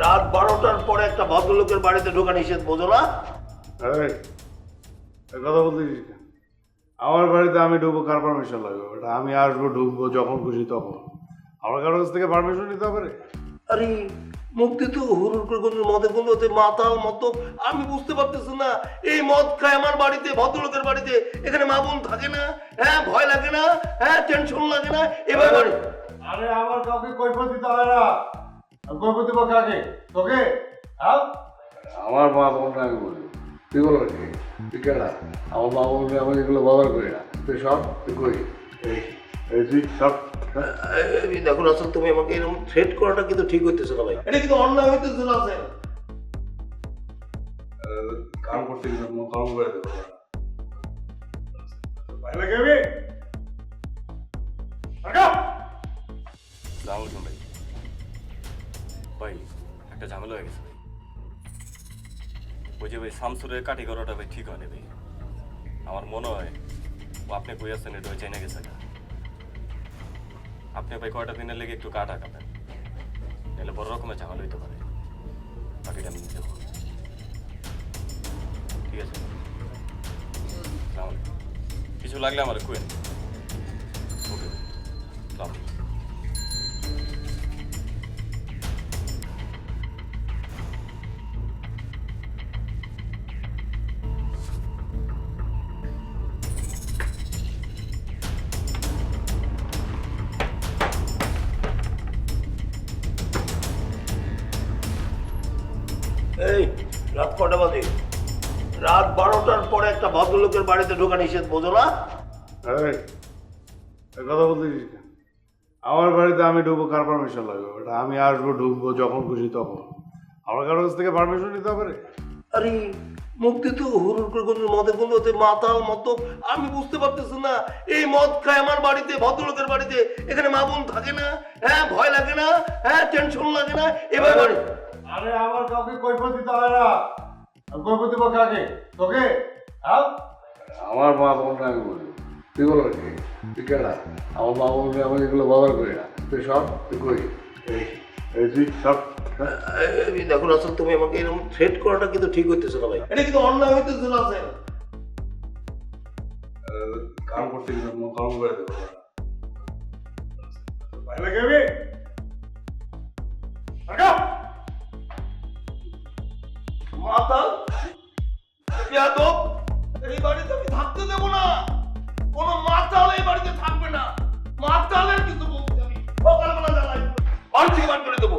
রাত 12টার পরে একটা ভদ্রলোকের বাড়িতে ঢোকা নিষেধ, বোঝো না? কথা বলতেছিস কেন? আমার বাড়িতে আমি ঢুকবো, কার পারমিশন লাগবে? এটা আমি আসবো, ঢুকবো যখন খুশি তখন। আমার কারোর কাছ থেকে পারমিশন নিতে হবে রে? আরে মুক্তি তো হুরুর করে কোনো মদের বন্ধুতে মাতাল মতো, আমি বুঝতে পারতেছি না। এই মদ খায় আমার বাড়িতে, ভদ্রলোকের বাড়িতে, এখানে মা বোন থাকে না? হ্যাঁ, ভয় লাগে না? হ্যাঁ, টেনশন লাগে না? এবার আরে আমার কাউকে কৈফিয়ত দিতে হয় না। আমি কৈফিয়ত দিব কাকে? তোকে? আমার মা বোনটা আমি বলি, তুই বলো কি? তুই কেনা আমার মা বোনকে আমি এগুলো ব্যবহার করি না। তুই সব তুই করি এই তুই সব। দেখুন, আসলে তুমি আমাকে এরকম থ্রেট করাটা কিন্তু ঠিক হইতেছে না ভাই, এটা কিন্তু অন্যায় হইতেছে না। কাম করতে গেলে কাম করে দেবো ভাই লাগে। আসসালামু ভাই। ভাই একটা ঝামেলা হয়ে গেছে ভাই। ওই যে ভাই শামসুরের কাঠি করাটা ভাই ঠিক হয়নি ভাই। আমার মনে হয় ও আপনি কই আছেন এটা ওই চাইনা গেছে না। আপনি ভাই কয়টা দিনের লেগে একটু কাঠ আঁকাবেন, নাহলে বড় রকমের ঝামেলা হইতে পারে। বাকিটা আমি নিতে পারবো। ঠিক আছে, কিছু লাগলে আমার কুয়েন। ওকে ভাই, সালাম। এই রাত কটা বাজে? রাত 12টার পরে একটা ভদ্রলোকের বাড়িতে ঢোকা নিষেধ, বোঝো না? কথা বলতেছিস কেন? আমার বাড়িতে আমি ঢুকবো, কার পারমিশন লাগবে? এটা আমি আসবো, ঢুকবো যখন খুশি তখন। আমার কারোর কাছ থেকে পারমিশন নিতে হবে রে? আরে মুক্তি তো হুরুর করে কোনো মদের বন্ধুতে মাতাল মতো, আমি বুঝতে পারতেছি না। এই মদ খায় আমার বাড়িতে, ভদ্রলোকের বাড়িতে, এখানে মা বোন থাকে না? হ্যাঁ, ভয় লাগে না? হ্যাঁ, টেনশন লাগে না? এবার আরে আমার কাউকে কৈফিয়ত দিতে হয় না। আমি কৈফিয়ত দিব কাকে? তোকে? আমার মা বোনটা আমি বলি, তুই বলো কি? তুই কেনা আমার মা বোনকে আমি এগুলো ব্যবহার করি না। তুই সব তুই করি এই তুই সব। দেখুন, আসলে তুমি আমাকে এরকম থ্রেট করাটা কিন্তু ঠিক হইতেছে না ভাই, এটা কিন্তু অন্যায় হইতেছে না। কাম করতে গেলে কাম করে দেবো ভাই লাগে। মাতাল বেয়াদব, এই বাড়িতে আমি থাকতে দেবো না। কোনো মাতাল এই বাড়িতে থাকবে না। মাতালের কিছু বলছি আমি, সকালবেলা জ্বালাই বাড়ি থেকে বার করে দেবো।